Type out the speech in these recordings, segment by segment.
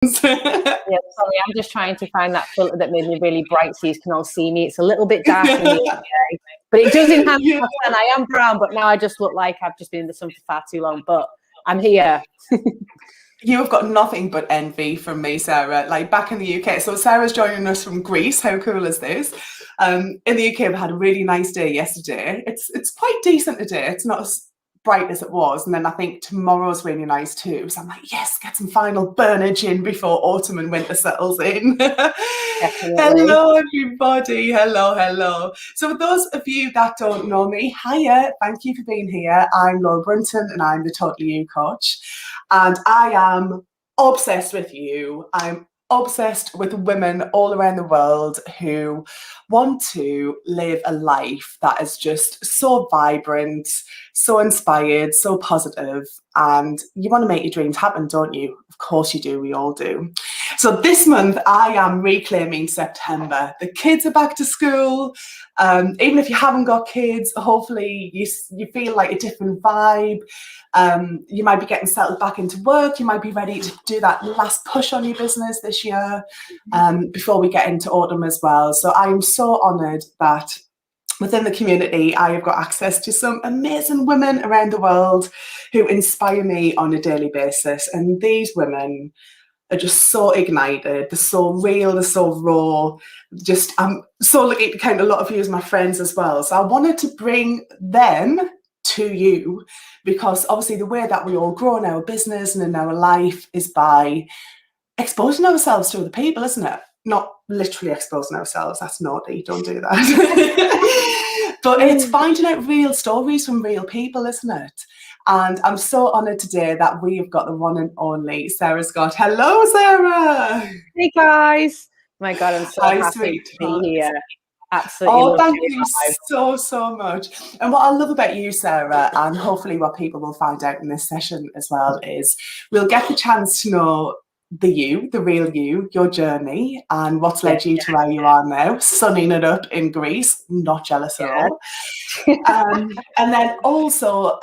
Yeah, sorry, I'm just trying to find that filter that made me really bright so you can all see me. It's a little bit dark in the day, but it does enhance my tan. I am brown, but now I just look like I've just been in the sun for far too long, but I'm here. You have got nothing but envy from me, Sarah. Like back in the UK, so Sarah's joining us from Greece. How cool is this? In the UK, we had a really nice day yesterday. It's quite decent today. It's not as bright as it was, and then I think tomorrow's really nice too. So I'm like, yes, get some final burnage in before autumn and winter settles in. Hello, everybody. Hello. So for those of you that don't know me, hiya. Thank you for being here. I'm Laura Brunton, and I'm the Totally You coach. And I am obsessed with you. I'm obsessed with women all around the world who want to live a life that is just so vibrant, so inspired, so positive, and you want to make your dreams happen, don't you? Of course you do, we all do. So this month I am reclaiming September. The kids are back to school. Even if you haven't got kids, hopefully you feel like a different vibe. You might be getting settled back into work. You might be ready to do that last push on your business this year before we get into autumn as well. So I'm so honoured that within the community, I have got access to some amazing women around the world who inspire me on a daily basis. And these women are just so ignited, they're so real, they're so raw. Just I'm so lucky to count a lot of you as my friends as well. So I wanted to bring them to you because obviously the way that we all grow in our business and in our life is by exposing ourselves to other people, isn't it? Not literally exposing ourselves, that's naughty, don't do that. But it's finding out real stories from real people, isn't it? And I'm so honoured today that we've got the one and only Sarah Scott. Hello, Sarah. Hey, guys. My God, I'm so happy to be here. Absolutely. Oh, thank you so much. And what I love about you, Sarah, and hopefully what people will find out in this session as well, is we'll get the chance to know the real you, your journey, and what's led you to where you are now, sunning it up in Greece. Not jealous at all. And then also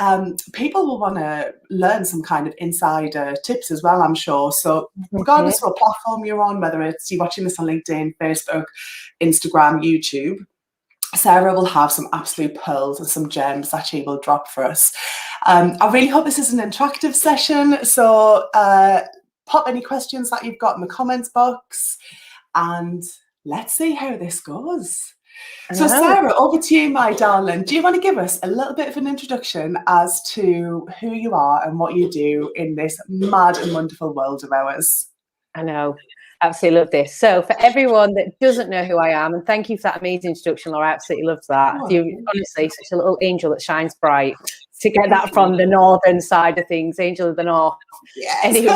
people will want to learn some kind of insider tips as well, I'm sure. So regardless of what platform you're on, whether it's you're watching this on LinkedIn, Facebook, Instagram, YouTube, Sarah will have some absolute pearls and some gems that she will drop for us. I really hope this is an interactive session. So pop any questions that you've got in the comments box and let's see how this goes. So Sarah, over to you, my darling. Do you want to give us a little bit of an introduction as to who you are and what you do in this mad and wonderful world of ours? I know. Absolutely love this. So for everyone that doesn't know who I am, and thank you for that amazing introduction, Laura, I absolutely love that. You're honestly such a little angel that shines bright. To get that from the northern side of things, angel of the north. Yes. Anyway,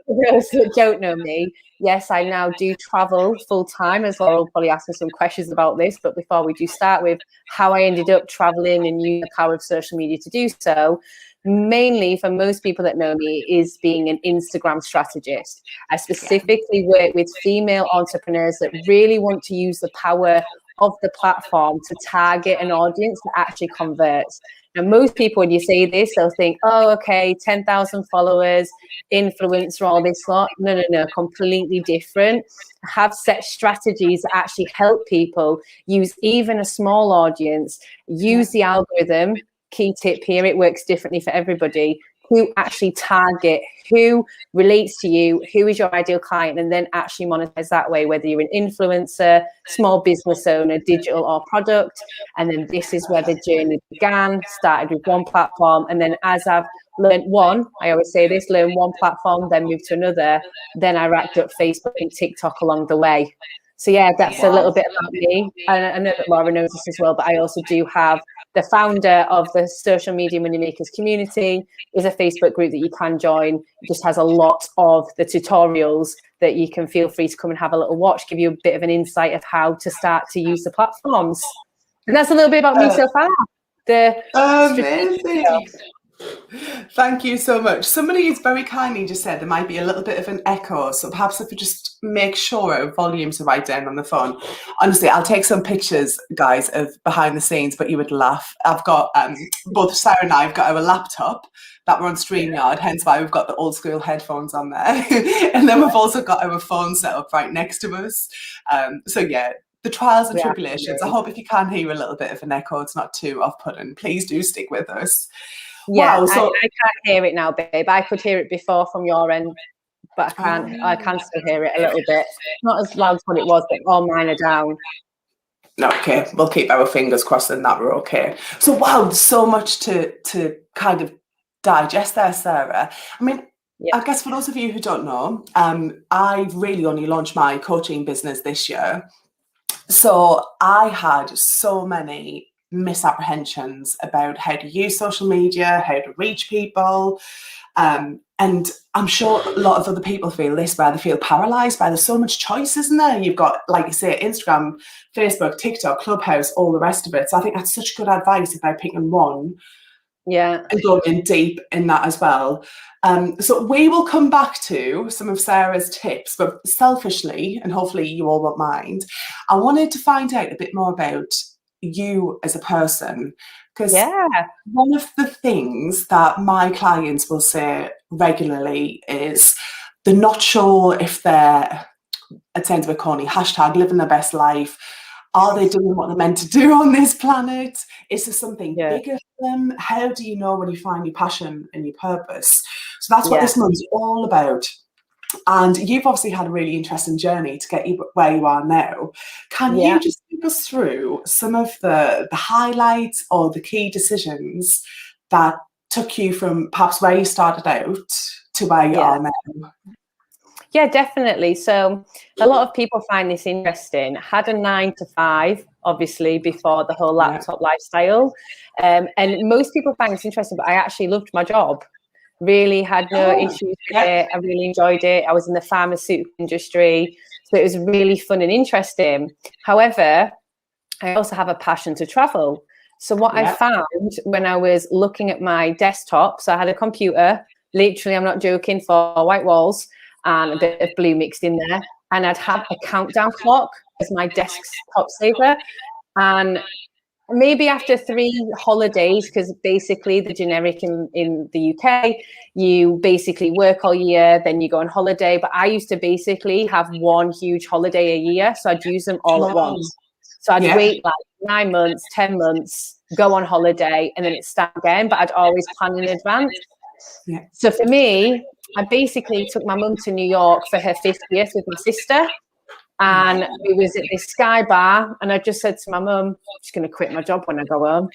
for those that don't know me, yes, I now do travel full time, as Laura will probably ask me some questions about this. But before we do start with how I ended up traveling and using the power of social media to do so, mainly for most people that know me is being an Instagram strategist. I specifically work with female entrepreneurs that really want to use the power of the platform to target an audience that actually converts. Now, most people, when you say this, they'll think, oh, okay, 10,000 followers, influencer, all this lot. No, completely different. I have set strategies that actually help people use even a small audience, use the algorithm. Key tip here, it works differently for everybody, who actually target, who relates to you, who is your ideal client, and then actually monetize that way, whether you're an influencer, small business owner, digital or product. And then this is where the journey began, started with one platform. And then as I've learned one, I always say this, learn one platform, then move to another. Then I racked up Facebook and TikTok along the way. So yeah, that's a little bit about me. And I know that Laura knows this as well, but I also do have the founder of the Social Media Money Makers community is a Facebook group that you can join. It just has a lot of the tutorials that you can feel free to come and have a little watch, give you a bit of an insight of how to start to use the platforms. And that's a little bit about me so far. Amazing. Thank you so much. Somebody has very kindly just said there might be a little bit of an echo, so perhaps if we just make sure our volumes are right down on the phone. Honestly, I'll take some pictures, guys, of behind the scenes, but you would laugh. I've got both Sarah and I have got our laptop that we're on StreamYard, hence why we've got the old school headphones on there. And then we've also got our phone set up right next to us. So yeah, the trials and tribulations. I hope if you can hear a little bit of an echo, it's not too off-putting. Please do stick with us. Yeah, Wow, so I can't hear it now, babe. I could hear it before from your end, but I can still hear it a little bit. Not as loud as what it was, but all mine are down. no, okay, we'll keep our fingers crossed and that we're okay. So wow, so much to kind of digest there, Sarah. I mean, I guess for those of you who don't know, I really only launched my coaching business this year. So I had so many misapprehensions about how to use social media, how to reach people. And I'm sure a lot of other people feel this, where they feel paralyzed by there's so much choice, isn't there? You've got, like you say, Instagram, Facebook, TikTok, Clubhouse, all the rest of it. So I think that's such good advice about picking one. Yeah. And going in deep in that as well. So we will come back to some of Sarah's tips, but selfishly, and hopefully you all won't mind, I wanted to find out a bit more about you as a person, because one of the things that my clients will say regularly is they're not sure if they're, it sounds a bit corny, hashtag living their best life. Are they doing what they're meant to do on this planet? Is there something bigger for them? How do you know when you find your passion and your purpose? So that's what this month's all about. And you've obviously had a really interesting journey to get you where you are now. Can you just take us through some of the highlights or the key decisions that took you from perhaps where you started out to where you are now? Yeah, definitely. So a lot of people find this interesting. Had a 9 to 5, obviously, before the whole laptop lifestyle. And most people find this interesting, but I actually loved my job. Really had no issues with it. I really enjoyed it. I was in the pharmaceutical industry. So it was really fun and interesting. However, I also have a passion to travel. So what I found when I was looking at my desktop, so I had a computer, literally, I'm not joking, 4 white walls and a bit of blue mixed in there. And I'd have a countdown clock as my desktop saver. And maybe after 3 holidays, because basically the generic in the UK, you basically work all year, then you go on holiday. But I used to basically have 1 huge holiday a year. So I'd use them all at once. So I'd wait like 9 months, 10 months, go on holiday, and then it'd start again. But I'd always plan in advance. So for me, I basically took my mum to New York for her 50th with my sister. And we was at this Sky Bar, and I just said to my mum, I'm just going to quit my job when I go home.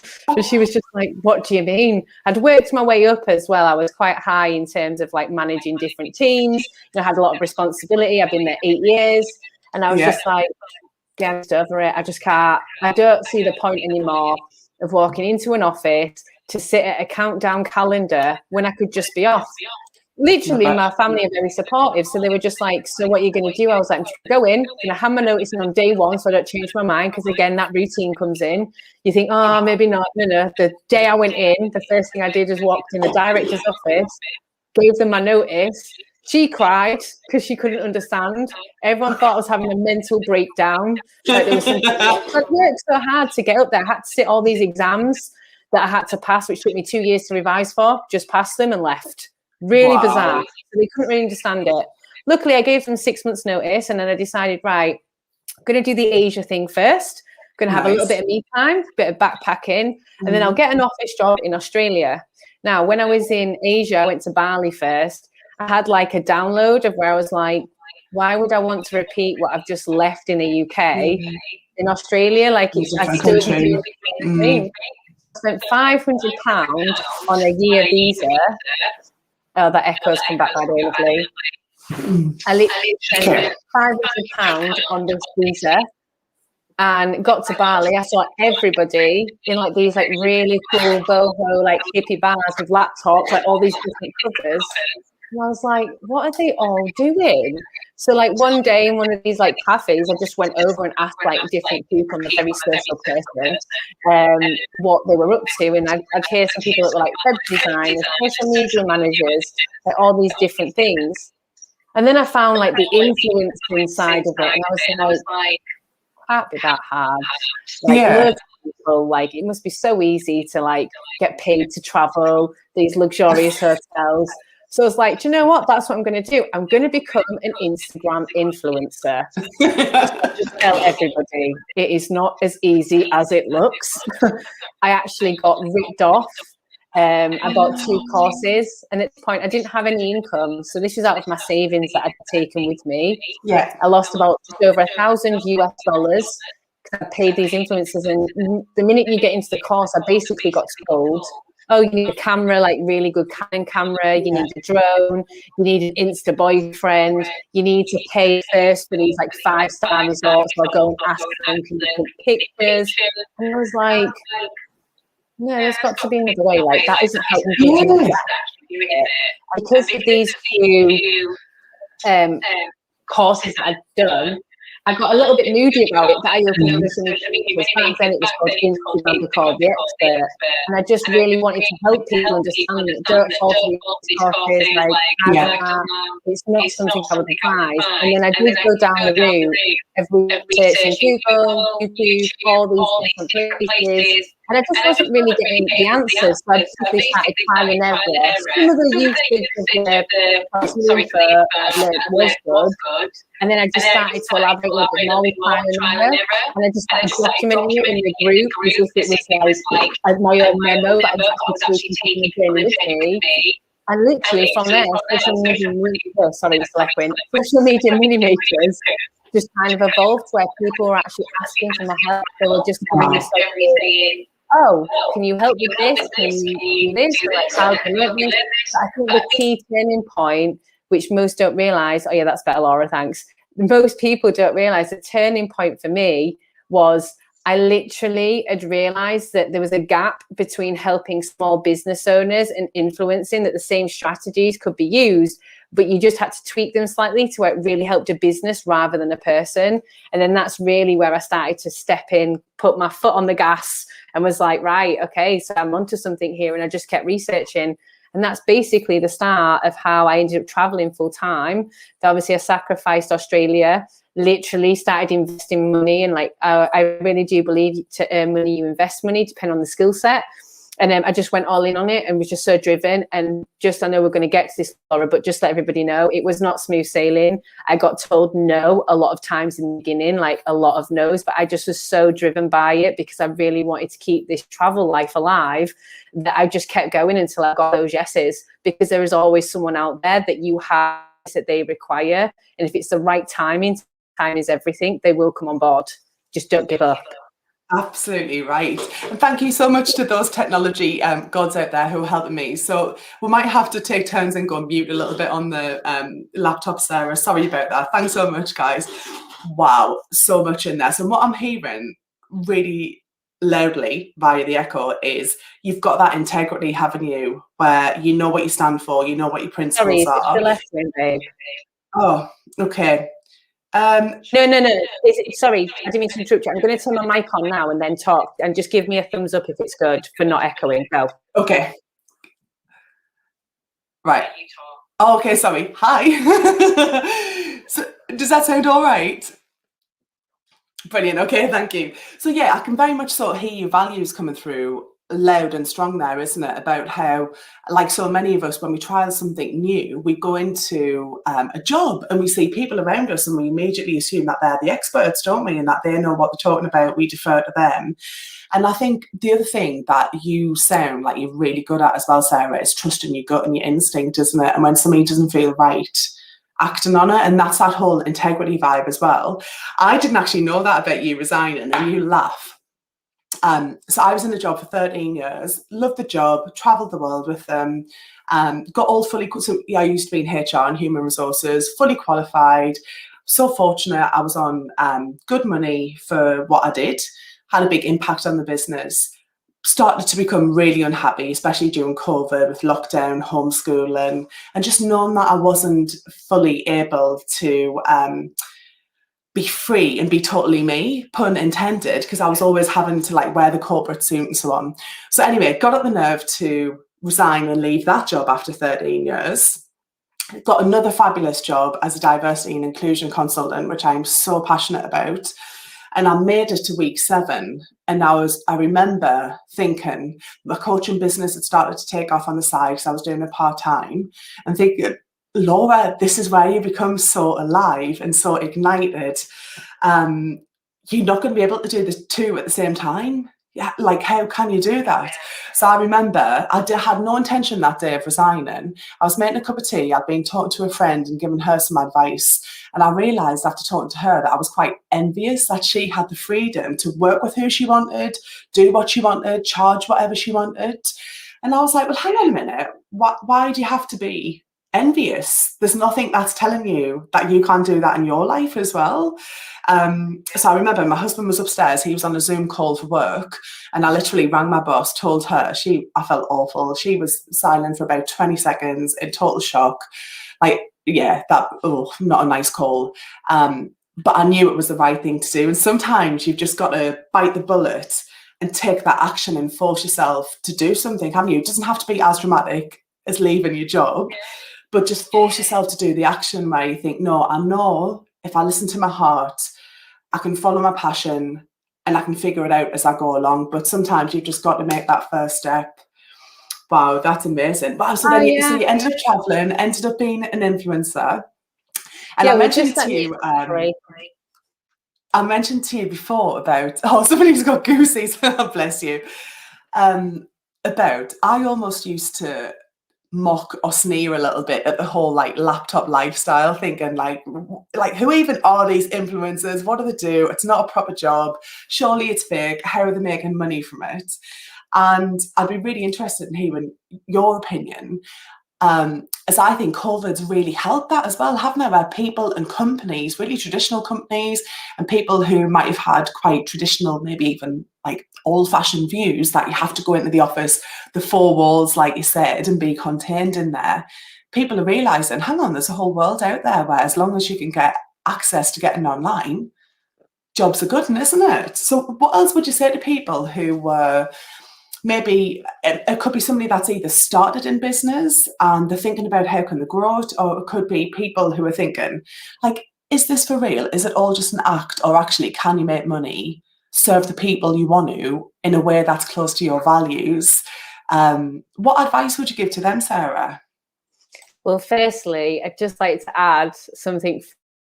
So she was just like, what do you mean? I'd worked my way up as well. I was quite high in terms of like managing different teams. I had a lot of responsibility. I've been there 8 years. And I was just like, yeah, I'm just over it. I just can't. I don't see the point anymore of walking into an office to sit at a countdown calendar when I could just be off. Literally, my family are very supportive. So they were just like, so what are you going to do? I was like, I'm just going to go in, and I have my notice in on day 1 so I don't change my mind. Because again, that routine comes in. You think, oh, maybe not. No. The day I went in, the first thing I did was walked in the director's office, gave them my notice. She cried because she couldn't understand. Everyone thought I was having a mental breakdown. Like there was something. I worked so hard to get up there. I had to sit all these exams that I had to pass, which took me 2 years to revise for. Just passed them and left. Really bizarre. So they couldn't really understand it. Luckily, I gave them 6 months notice, and then I decided, right, I'm going to do the Asia thing first. I'm going to have a little bit of me time, a bit of backpacking, and then I'll get an office job in Australia. Now, when I was in Asia, I went to Bali first. I had like a download of where I was like, why would I want to repeat what I've just left in the UK in Australia? Like I still do the same thing. I spent £500 on a year visa. Oh, that echo's come back by the way, lovely. I literally spent £500 on this visa and got to Bali. I saw everybody in like these like really cool boho like hippie bars with laptops, like all these different covers. And I was like, what are they all doing? So like one day in one of these like cafes, I just went over and asked like different people, I'm a very social person, what they were up to. And I'd hear some people that were like web designers, social media managers, like all these different things. And then I found like the influence inside of it. And I was like, can't be that hard. Like loads of people, like it must be so easy to like get paid to travel, these luxurious hotels. So I was like, do you know what? That's what I'm going to do. I'm going to become an Instagram influencer. Just tell everybody it is not as easy as it looks. I actually got ripped off. I bought 2 courses, and at this point I didn't have any income. So this was out of my savings that I'd taken with me. Yeah. I lost about just over $1,000 US. I paid these influencers, and the minute you get into the course, I basically got told, oh, you need a camera, like really good Canon camera, you need a drone, you need an Insta boyfriend, you need to pay first for these like 5-star resorts, or go and ask them, can you take pictures? And I was like, no, there's got to be another way. Like that isn't how you do it. Because of these few courses that I'd done, I got a little bit moody about it, that I opened social media because back then it was called Instagram, called The Expert. And I just really wanted to help people understand that don't fall to these courses, like, it's not something I would advise. And then I did go down the route of researching Google, YouTube, all these different places. And I just wasn't really getting the answers. So I simply started trial and error. Some of the usage of the was good. And then I just started to elaborate a little bit more with trial and error. And I just started documenting it in the group as if it was like my own memo that I was actually taking with me. And literally from there, social media money makers just kind of evolved where people were actually asking for my help. They were just saying, oh, can you help with this? Can you do this? Like, how can you help this? I think the key turning point, which most don't realise, oh yeah, that's better, Laura, thanks. Most people don't realise the turning point for me was I literally had realised that there was a gap between helping small business owners and influencing, that the same strategies could be used, but you just had to tweak them slightly to where it really helped a business rather than a person. And then that's really where I started to step in, put my foot on the gas and was like, right, okay, so I'm onto something here. And I just kept researching. And that's basically the start of how I ended up traveling full time. Obviously, I sacrificed Australia, literally started investing money. And like, I really do believe to earn money, you invest money, depending on the skill set. And I just went all in on it and was just so driven. And just, I know we're going to get to this, Laura, but just let everybody know, it was not smooth sailing. I got told no a lot of times in the beginning, like a lot of no's, but I just was so driven by it because I really wanted to keep this travel life alive that I just kept going until I got those yeses, because there is always someone out there that you have that they require. And if it's the right timing, time is everything, they will come on board. Just don't give up. Absolutely right. And thank you so much to those technology gods out there who are helping me. So we might have to take turns and go and mute a little bit on the laptop, Sarah. Sorry about that. Thanks so much, guys. Wow, so much in there. So what I'm hearing really loudly via the echo is you've got that integrity, haven't you, where you know what you stand for, you know what your principles are. Sorry, left wing, babe. Oh, okay. No. Sorry, I didn't mean to interrupt you. I'm going to turn my mic on now and then talk, and just give me a thumbs up if it's good for not echoing. Go. Okay. Right. Oh, okay, sorry. Hi. So, does that sound all right? Brilliant. Okay, thank you. So yeah, I can very much sort of hear your values coming through loud and strong there, isn't it? About how, like so many of us, when we trial something new, we go into a job and we see people around us and we immediately assume that they're the experts, don't we? And that they know what they're talking about, we defer to them. And I think the other thing that you sound like you're really good at as well, Sarah, is trusting your gut and your instinct, isn't it? And when something doesn't feel right, acting on it. And that's that whole integrity vibe as well. I didn't actually know that about you resigning, and you laugh. So I was in the job for 13 years, loved the job, travelled the world with them, got all fully, so I used to be in HR and human resources, fully qualified, so fortunate. I was on good money for what I did, had a big impact on the business. started to become really unhappy, especially during COVID with lockdown, homeschooling, and just knowing that I wasn't fully able to be free and be totally me, pun intended, because I was always having to like wear the corporate suit and so on. So anyway, got up the nerve to resign and leave that job after 13 years. Got another fabulous job as a diversity and inclusion consultant, which I'm so passionate about. And I made it to week 7. And I remember thinking my coaching business had started to take off on the side because I was doing it part-time, and thinking, Laura, this is where you become so alive and so ignited. You're not going to be able to do the 2 at the same time. Yeah, like, how can you do that? So I remember I had no intention that day of resigning. I was making a cup of tea. I'd been talking to a friend and giving her some advice. And I realised after talking to her that I was quite envious that she had the freedom to work with who she wanted, do what she wanted, charge whatever she wanted. And I was like, well, hang on a minute. Why do you have to be envious? There's nothing that's telling you that you can't do that in your life as well. So I remember my husband was upstairs. He was on a Zoom call for work, and I literally rang my boss, told her. I felt awful. She was silent for about 20 seconds in total shock. Like, yeah, not a nice call. But I knew it was the right thing to do. And sometimes you've just got to bite the bullet and take that action and force yourself to do something, haven't you? It doesn't have to be as dramatic as leaving your job, but just force yourself to do the action where you think, no, I know if I listen to my heart, I can follow my passion and I can figure it out as I go along. But sometimes you've just got to make that first step. Wow, that's amazing. Wow, so then so you ended up traveling, ended up being an influencer. And I mentioned to you, I mentioned to you before about, somebody's got goosies, bless you. I almost used to mock or sneer a little bit at the whole like laptop lifestyle, thinking like who even are these influencers? What do they do? It's not a proper job. Surely it's fake. How are they making money from it? And I'd be really interested in hearing your opinion. As I think COVID's really helped that as well, haven't they? Where people and companies, really traditional companies, and people who might have had quite traditional, maybe even like old-fashioned views that you have to go into the office, the 4 walls, like you said, and be contained in there. People are realising, hang on, there's a whole world out there where as long as you can get access to getting online, jobs are good, isn't it? So what else would you say to people who were maybe, it could be somebody that's either started in business and they're thinking about how can they grow it, or it could be people who are thinking, like, is this for real? Is it all just an act? Or actually, can you make money, serve the people you want to in a way that's close to your values? What advice would you give to them, Sarah? Well, firstly, I'd just like to add something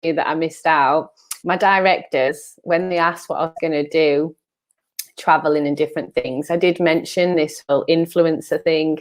that I missed out. My directors, when they asked what I was going to do, traveling and different things, I did mention this whole influencer thing.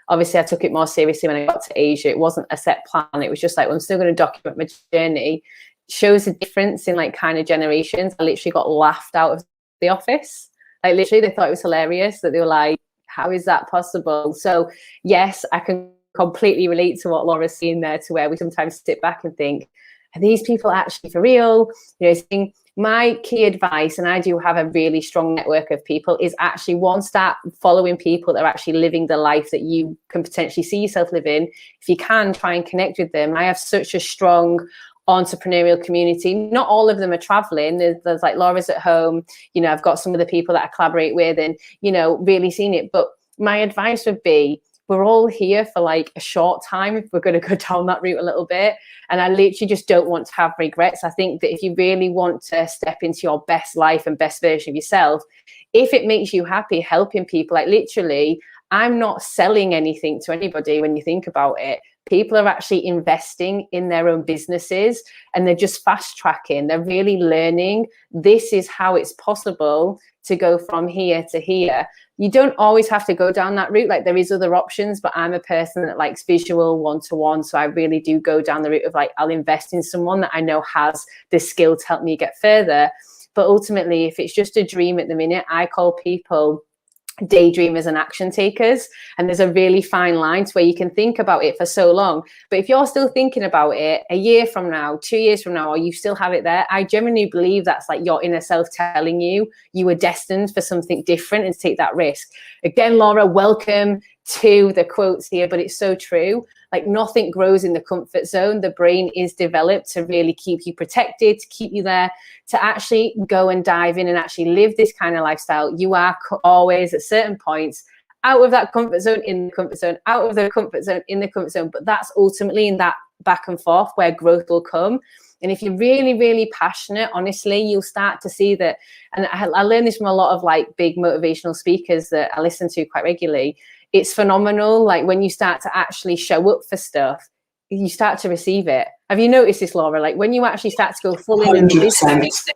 Obviously, I took it more seriously when I got to Asia. It wasn't a set plan. It was just like, well, I'm still going to document my journey. Shows a difference in like kind of generations. I literally got laughed out of the office. Like literally, they thought it was hilarious that they were like, how is that possible? So yes, I can completely relate to what Laura's saying there, to where we sometimes sit back and think, are these people actually for real? You know, my key advice, and I do have a really strong network of people, is actually start following people that are actually living the life that you can potentially see yourself living. If you can, try and connect with them. I have such a strong entrepreneurial community. Not all of them are traveling. There's like Laura's at home. You know, I've got some of the people that I collaborate with and, you know, really seen it. But my advice would be, we're all here for like a short time if we're going to go down that route a little bit. And I literally just don't want to have regrets. I think that if you really want to step into your best life and best version of yourself, if it makes you happy helping people, like literally, I'm not selling anything to anybody when you think about it. People are actually investing in their own businesses and they're just fast tracking. They're really learning. This is how it's possible to go from here to here. You don't always have to go down that route. Like there is other options, but I'm a person that likes visual one-to-one. So I really do go down the route of like, I'll invest in someone that I know has the skill to help me get further. But ultimately, if it's just a dream at the minute, I call people daydreamers and action takers, and there's a really fine line to where you can think about it for so long, but if you're still thinking about it a year from now, 2 years from now, or you still have it there, I genuinely believe that's like your inner self telling you you were destined for something different and to take that risk. Again, Laura, welcome to the quotes here, but it's so true. Like, nothing grows in the comfort zone. The brain is developed to really keep you protected, to keep you there, to actually go and dive in and actually live this kind of lifestyle. You are always at certain points out of that comfort zone, in the comfort zone, out of the comfort zone, in the comfort zone. But that's ultimately in that back and forth where growth will come. And if you're really, really passionate, honestly, you'll start to see that. And I learned this from a lot of like big motivational speakers that I listen to quite regularly. It's phenomenal. Like, when you start to actually show up for stuff, you start to receive it. Have you noticed this, Laura? Like, when you actually start to go full in the business,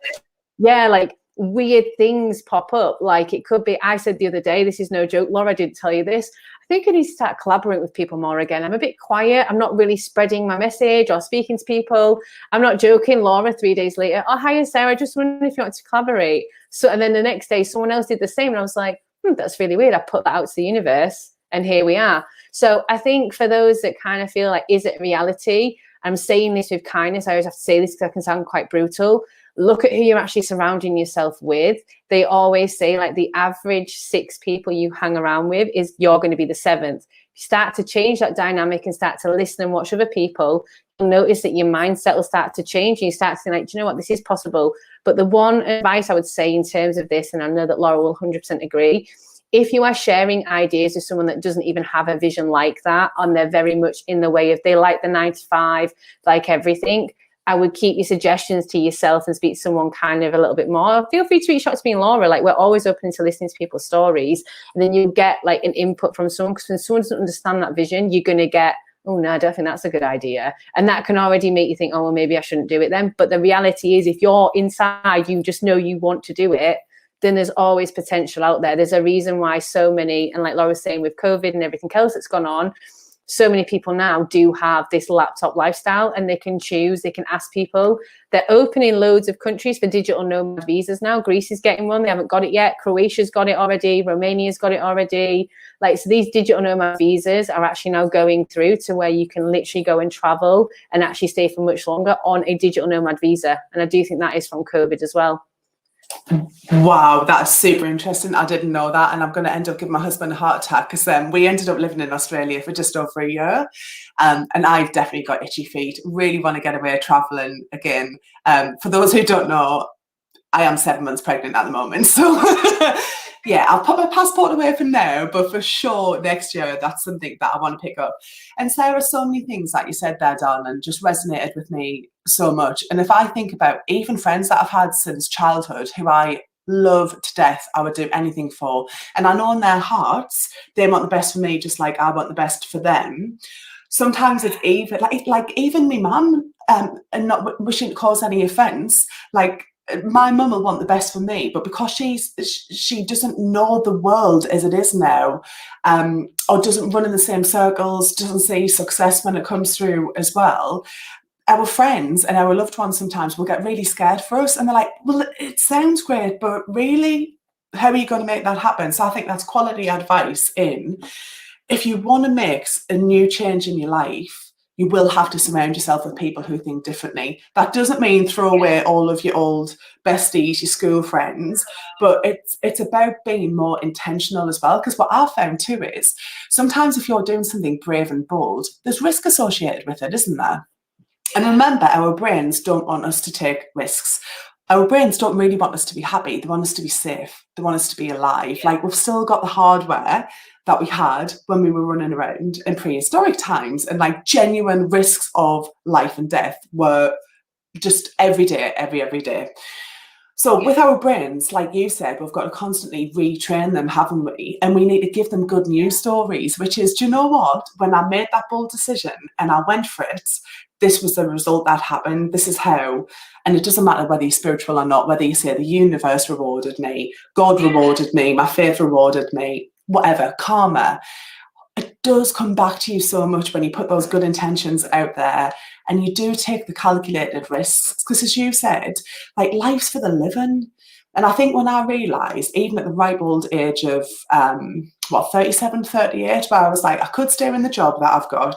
yeah, like weird things pop up. Like, it could be, I said the other day, this is no joke, Laura, I didn't tell you this, I think I need to start collaborating with people more again. I'm a bit quiet. I'm not really spreading my message or speaking to people. I'm not joking, Laura, 3 days later, oh, hi, Sarah, just wondering if you want to collaborate. So, and then the next day, someone else did the same. And I was like, that's really weird. I put that out to the universe and here we are. So I think for those that kind of feel like, is it reality? I'm saying this with kindness. I always have to say this because I can sound quite brutal. Look at who you're actually surrounding yourself with. They always say, like, the average 6 people you hang around with is you're going to be the 7th. You start to change that dynamic and start to listen and watch other people, you'll notice that your mindset will start to change. And you start to think, like, do you know what, this is possible. But the one advice I would say in terms of this, and I know that Laura will 100% agree, if you are sharing ideas with someone that doesn't even have a vision like that, and they're very much in the way of, they like the 9 to 5, like everything, I would keep your suggestions to yourself and speak to someone kind of a little bit more. Feel free to reach out to me and Laura. Like, we're always open to listening to people's stories. And then you get like an input from someone, because when someone doesn't understand that vision, you're going to get, oh no, I don't think that's a good idea. And that can already make you think, oh, well, maybe I shouldn't do it then. But the reality is, if you're inside, you just know you want to do it, then there's always potential out there. There's a reason why so many, and like Laura was saying with COVID and everything else that's gone on, so many people now do have this laptop lifestyle, and they can choose, they can ask people. They're opening loads of countries for digital nomad visas now. Greece is getting one, they haven't got it yet. Croatia's got it already. Romania's got it already. Like, so these digital nomad visas are actually now going through to where you can literally go and travel and actually stay for much longer on a digital nomad visa. And I do think that is from COVID as well. Wow, that's super interesting. I didn't know that, and I'm going to end up giving my husband a heart attack, because we ended up living in Australia for just over a year, and I've definitely got itchy feet. Really want to get away traveling again. For those who don't know, I am 7 months pregnant at the moment, so yeah, I'll put my passport away for now, but for sure next year, that's something that I want to pick up. And Sarah, so many things that you said there, darling, just resonated with me so much. And if I think about even friends that I've had since childhood who I love to death, I would do anything for, and I know in their hearts they want the best for me, just like I want the best for them. Sometimes it's even like even my mum, and not wishing to cause any offence, like, my mum will want the best for me, but because she doesn't know the world as it is now, or doesn't run in the same circles, doesn't see success when it comes through as well, our friends and our loved ones sometimes will get really scared for us, and they're like, well, it sounds great, but really, how are you going to make that happen? So I think that's quality advice in, if you want to make a new change in your life, you will have to surround yourself with people who think differently. That doesn't mean throw away all of your old besties, your school friends, but it's about being more intentional as well. Because what I've found too is, sometimes if you're doing something brave and bold, there's risk associated with it, isn't there? And remember, our brains don't want us to take risks. Our brains don't really want us to be happy. They want us to be safe. They want us to be alive. Like, we've still got the hardware that we had when we were running around in prehistoric times, and like genuine risks of life and death were just every day, every day. So with our brains, like you said, we've got to constantly retrain them, haven't we? And we need to give them good news stories, which is, do you know what? When I made that bold decision and I went for it, this was the result that happened. This is how. And it doesn't matter whether you're spiritual or not, whether you say the universe rewarded me, God rewarded me, my faith rewarded me, whatever, karma. It does come back to you so much when you put those good intentions out there and you do take the calculated risks. Because as you said, like, life's for the living. And I think when I realised, even at the ripe old age of 37, 38, where I was like, I could stay in the job that I've got.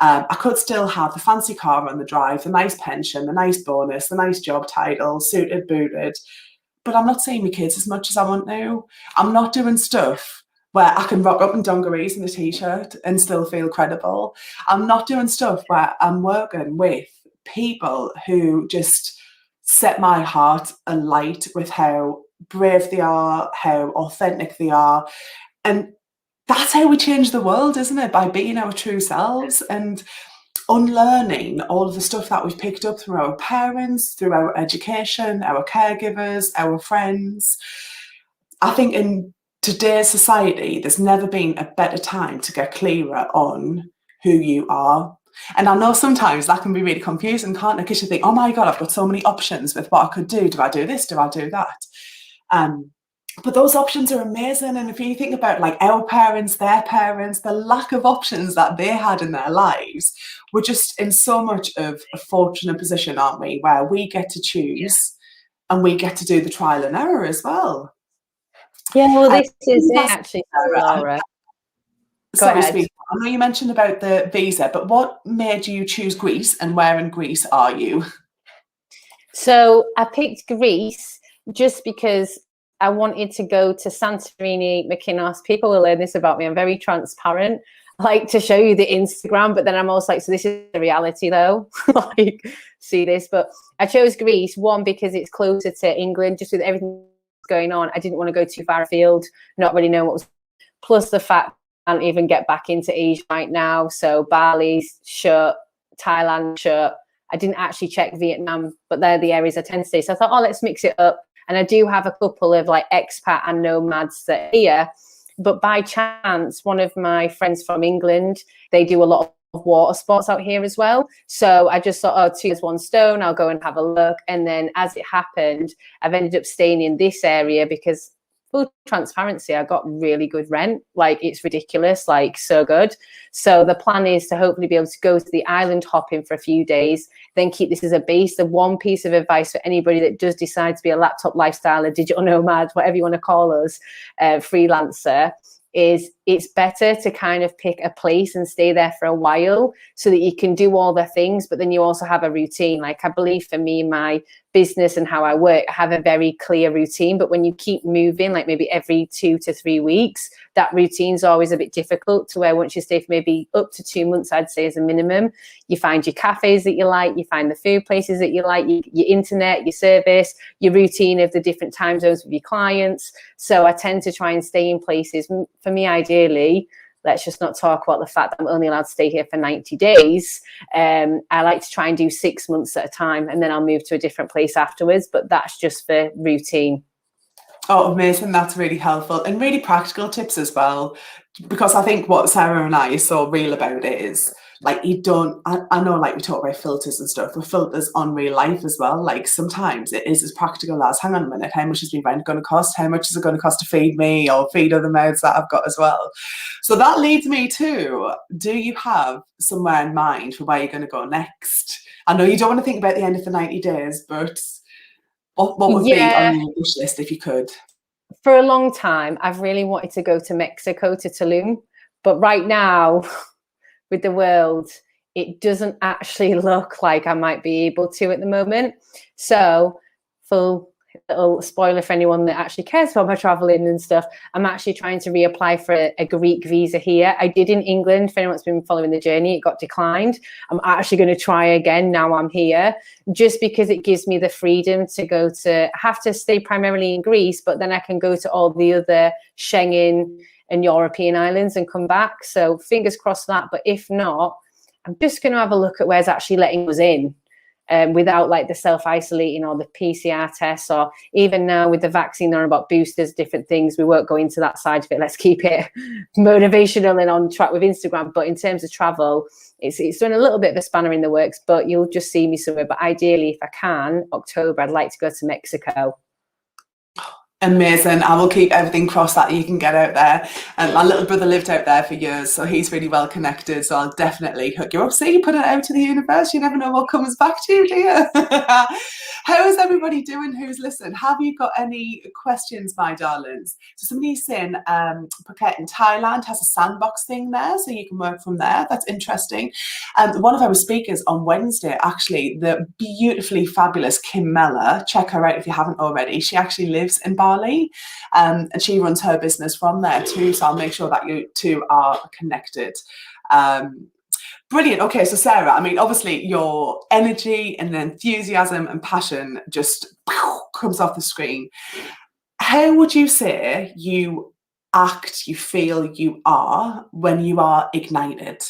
I could still have the fancy car on the drive, the nice pension, the nice bonus, the nice job title, suited, booted. But I'm not seeing my kids as much as I want to. I'm not doing stuff where I can rock up in dungarees and a t-shirt and still feel credible. I'm not doing stuff where I'm working with people who just set my heart alight with how brave they are, how authentic they are. And that's how we change the world, isn't it? By being our true selves and unlearning all of the stuff that we've picked up through our parents, through our education, our caregivers, our friends. I think in today's society, there's never been a better time to get clearer on who you are. And I know sometimes that can be really confusing, can't it? Because you think, oh my God, I've got so many options with what I could do. Do I do this? Do I do that? But those options are amazing. And if you think about like our parents, their parents, the lack of options that they had in their lives, we're just in so much of a fortunate position, aren't we? Where we get to choose and we get to do the trial and error as well. Yeah, well, this is it actually, Laura. Sorry, I know you mentioned about the visa, but what made you choose Greece and where in Greece are you? So I picked Greece just because I wanted to go to Santorini, Mykonos. People will learn this about me. I'm very transparent. I like to show you the Instagram, but then I'm also like, so this is the reality though. Like, see this. But I chose Greece, one, because it's closer to England, just with everything going on. I didn't want to go too far afield, not really know what was. Plus the fact I can't even get back into Asia right now. So Bali's shut, Thailand shut. I didn't actually check Vietnam, but they're the areas I tend to stay. So I thought, oh, let's mix it up. And I do have a couple of like expat and nomads that are here. But by chance, one of my friends from England, they do a lot of water sports out here as well. So I just thought, oh, two is one stone. I'll go and have a look. And then as it happened, I've ended up staying in this area because full transparency, I got really good rent. Like, it's ridiculous, like so good. So the plan is to hopefully be able to go to the island hopping for a few days, then keep this as a base. The one piece of advice for anybody that does decide to be a laptop lifestyle, a digital nomad, whatever you want to call us, freelancer, is it's better to kind of pick a place and stay there for a while so that you can do all the things, but then you also have a routine. Like, I believe for me, my business and how I work, I have a very clear routine, but when you keep moving, like maybe every 2 to 3 weeks, that routine's always a bit difficult, to where once you stay for maybe up to 2 months, I'd say as a minimum, you find your cafes that you like, you find the food places that you like, your internet, your service, your routine of the different time zones with your clients. So I tend to try and stay in places. For me, ideally, let's just not talk about the fact that I'm only allowed to stay here for 90 days. I like to try and do 6 months at a time, and then I'll move to a different place afterwards. But that's just for routine. Oh, amazing. That's really helpful and really practical tips as well. Because I think what Sara and I are so real about it is, like, you don't, I know, like, we talk about filters and stuff, but filters on real life as well. Like, sometimes it is as practical as, hang on a minute, how much is my rent going to cost? How much is it going to cost to feed me or feed other mouths that I've got as well? So that leads me to, do you have somewhere in mind for where you're going to go next? I know you don't want to think about the end of the 90 days, but what would be on your wish list if you could? For a long time, I've really wanted to go to Mexico, to Tulum. But right now, with the world, it doesn't actually look like I might be able to at the moment. So, full little spoiler for anyone that actually cares about my traveling and stuff, I'm actually trying to reapply for a Greek visa here. I did in England. For anyone that's been following the journey, it got declined. I'm actually going to try again now I'm here, just because it gives me the freedom to go to, have to stay primarily in Greece, but then I can go to all the other Schengen and European islands and come back. So fingers crossed that. But if not, I'm just going to have a look at where's actually letting us in. Without like the self-isolating or the PCR tests, or even now with the vaccine, they're about boosters, different things. We won't go into that side of it. Let's keep it motivational and on track with Instagram. But in terms of travel, it's doing a little bit of a spanner in the works, but you'll just see me somewhere. But ideally, if I can, October, I'd like to go to Mexico. Amazing. I will keep everything crossed that you can get out there. And my little brother lived out there for years, so he's really well connected. So I'll definitely hook you up. See, you put it out to the universe. You never know what comes back to you, do you? How is everybody doing who's listening? Have you got any questions, my darlings? So somebody's saying Phuket in Thailand has a sandbox thing there, so you can work from there. That's interesting. One of our speakers on Wednesday, actually, the beautifully fabulous Kim Mella, check her out if you haven't already. She actually lives in Bali, and she runs her business from there too, so I'll make sure that you two are connected. Brilliant. Okay, so Sarah, I mean, obviously your energy and enthusiasm and passion just comes off the screen. How would you say you act, you feel you are when you are ignited?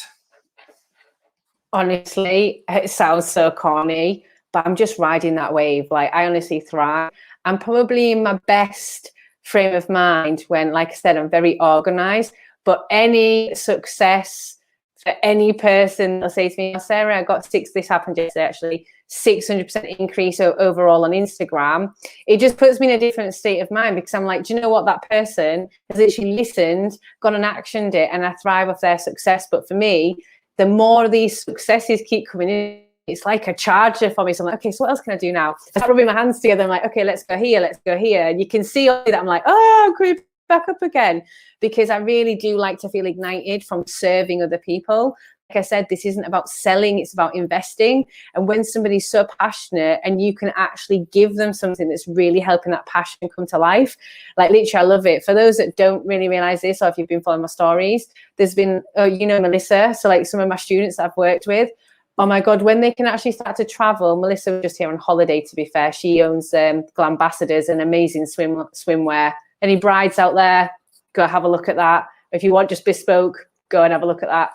Honestly, it sounds so corny, but I'm just riding that wave. Like, I honestly thrive. I'm probably in my best frame of mind when, like I said, I'm very organized, but any success for any person that'll say to me, oh, Sarah, I got this happened yesterday, actually, 600% increase overall on Instagram. It just puts me in a different state of mind, because I'm like, do you know what? That person has literally listened, gone and actioned it, and I thrive off their success. But for me, the more these successes keep coming in, it's like a charger for me. So I'm like, okay, so what else can I do now? I start rubbing my hands together. I'm like, okay, let's go here, let's go here. And you can see that I'm like, oh, I'm creeping back up again, because I really do like to feel ignited from serving other people. Like I said, this isn't about selling, it's about investing. And when somebody's so passionate and you can actually give them something that's really helping that passion come to life, like literally, I love it. For those that don't really realize this, or if you've been following my stories, there's been, Melissa, so like some of my students that I've worked with, oh my God, when they can actually start to travel. Melissa was just here on holiday, to be fair. She owns Glambassadors, an amazing swimwear. Any brides out there, go have a look at that. If you want just bespoke, go and have a look at that.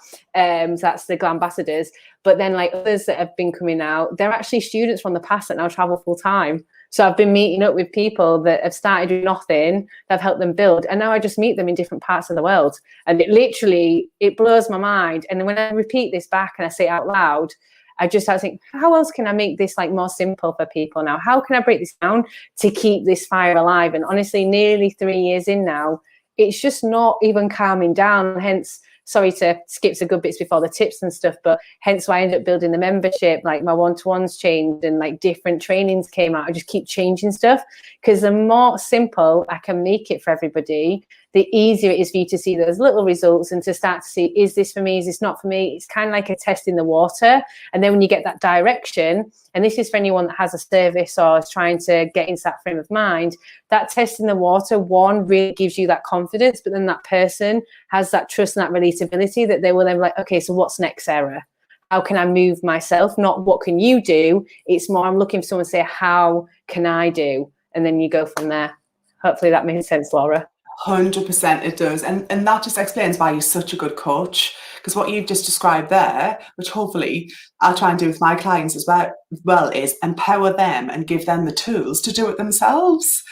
So that's the Glambassadors. But then like others that have been coming out, they're actually students from the past that now travel full time. So I've been meeting up with people that have started doing nothing, that have helped them build. And now I just meet them in different parts of the world. And it blows my mind. And when I repeat this back and I say it out loud, I think, how else can I make this like more simple for people now? How can I break this down to keep this fire alive? And honestly, nearly 3 years in now, it's just not even calming down. Hence, sorry to skip some good bits before the tips and stuff, but hence why I ended up building the membership. Like my one-to-ones changed and like different trainings came out. I just keep changing stuff, because the more simple I can make it for everybody, the easier it is for you to see those little results and to start to see, is this for me? Is this not for me? It's kind of like a test in the water. And then when you get that direction, and this is for anyone that has a service or is trying to get into that frame of mind, that test in the water, one, really gives you that confidence, but then that person has that trust and that relatability that they will then be like, okay, so what's next, Sarah? How can I move myself? Not what can you do? It's more, I'm looking for someone to say, how can I do? And then you go from there. Hopefully that makes sense, Laura. 100% it does. And that just explains why you're such a good coach, because what you've just described there, which hopefully I'll try and do with my clients as well, is empower them and give them the tools to do it themselves.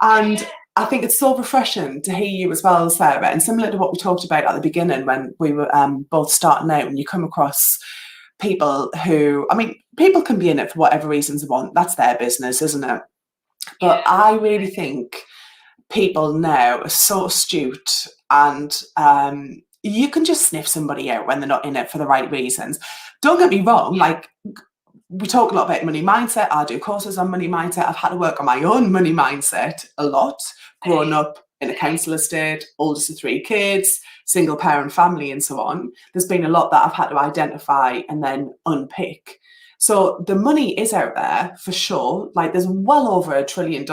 And I think it's so refreshing to hear you as well, Sarah, and similar to what we talked about at the beginning when we were both starting out, when you come across people who, I mean, people can be in it for whatever reasons they want. That's their business, isn't it? But I really think people now are so astute, and you can just sniff somebody out when they're not in it for the right reasons. Don't get me wrong, like we talk a lot about money mindset. I do courses on money mindset. I've had to work on my own money mindset a lot, growing up in a council estate, oldest of 3 kids, single parent family, and so on. There's been a lot that I've had to identify and then unpick. So the money is out there for sure. Like there's well over $1 trillion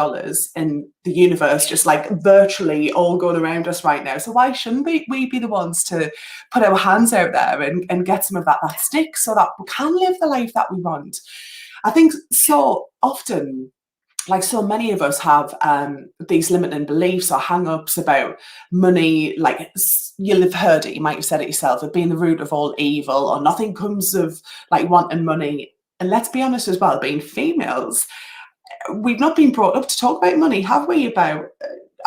in the universe, just like virtually all going around us right now. So why shouldn't we be the ones to put our hands out there and get some of that stick so that we can live the life that we want? I think so often, like so many of us have these limiting beliefs or hang-ups about money. Like you'll have heard it, you might have said it yourself, of being the root of all evil, or nothing comes of like wanting money. And let's be honest as well, being females, we've not been brought up to talk about money, have we? I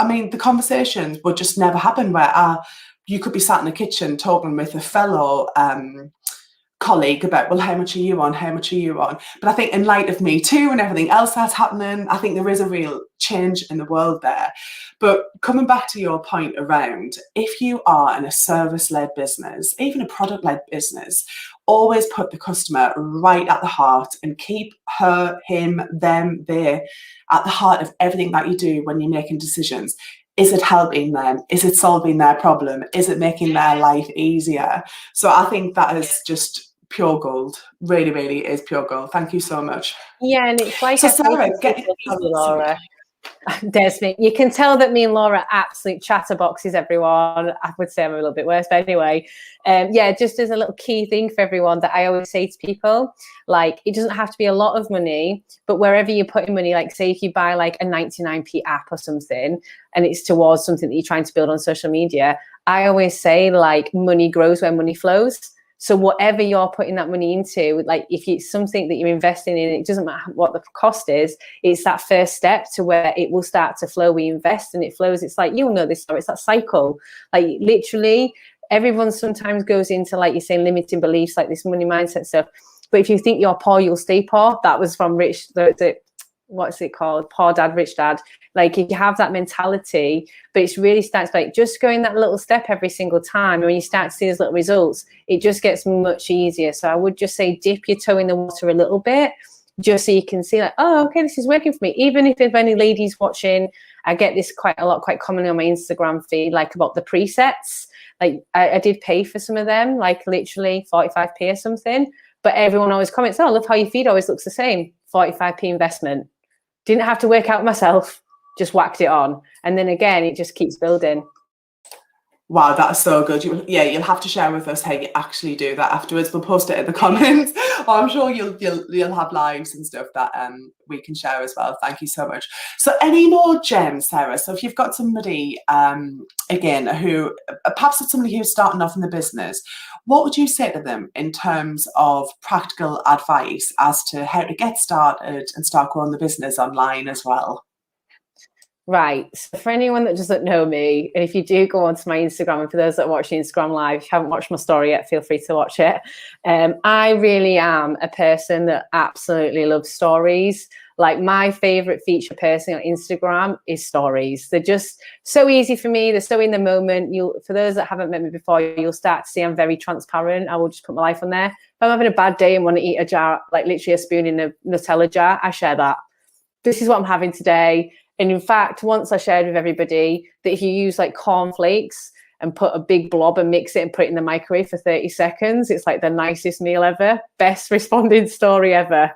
mean, the conversations would just never happen where you could be sat in the kitchen talking with a fellow colleague about, well, how much are you on? How much are you on? But I think in light of Me Too and everything else that's happening, I think there is a real change in the world there. But coming back to your point around, if you are in a service-led business, even a product-led business, always put the customer right at the heart and keep her, him, them, they at the heart of everything that you do when you're making decisions. Is it helping them? Is it solving their problem? Is it making their life easier? So I think that is just pure gold. Really, really is pure gold. Thank you so much. Yeah, and it's like So Sara, Laura. Desmond, you can tell that me and Laura are absolute chatterboxes, everyone. I would say I'm a little bit worse, but anyway. Yeah, just as a little key thing for everyone that I always say to people, like, it doesn't have to be a lot of money, but wherever you're putting money, like say if you buy like a 99p app or something, and it's towards something that you're trying to build on social media, I always say like money grows where money flows. So whatever you're putting that money into, like if it's something that you're investing in, it doesn't matter what the cost is, it's that first step to where it will start to flow. We invest and it flows. It's like, you'll know this story, it's that cycle. Like literally everyone sometimes goes into, like you're saying, limiting beliefs, like this money mindset stuff. But if you think you're poor, you'll stay poor. That was from what's it called? Poor Dad, Rich Dad. Like if you have that mentality, but it's really starts like just going that little step every single time. And when you start to see those little results, it just gets much easier. So I would just say dip your toe in the water a little bit, just so you can see like, oh, okay, this is working for me. Even if there's any ladies watching, I get this quite commonly on my Instagram feed, like about the presets. Like I did pay for some of them, like literally 45p or something. But everyone always comments, oh, I love how your feed always looks the same. 45p investment. Didn't have to work out myself, just whacked it on. And then again, it just keeps building. Wow, that's so good. You'll have to share with us how you actually do that afterwards. We'll post it in the comments. I'm sure you'll have lives and stuff that we can share as well. Thank you so much. So any more gems, Sara? So if you've got somebody, again, who perhaps it's somebody who's starting off in the business, what would you say to them in terms of practical advice as to how to get started and start growing the business online as well? Right. So for anyone that doesn't know me, and if you do go onto my Instagram, and for those that are watching Instagram Live, if you haven't watched my story yet, feel free to watch it. I really am a person that absolutely loves stories. Like my favorite feature personally on Instagram is stories. They're just so easy for me. They're so in the moment. For those that haven't met me before, you'll start to see I'm very transparent. I will just put my life on there. If I'm having a bad day and want to eat a jar, like literally a spoon in a Nutella jar, I share that. This is what I'm having today. And in fact, once I shared with everybody that if you use like cornflakes and put a big blob and mix it and put it in the microwave for 30 seconds, it's like the nicest meal ever. Best responded story ever.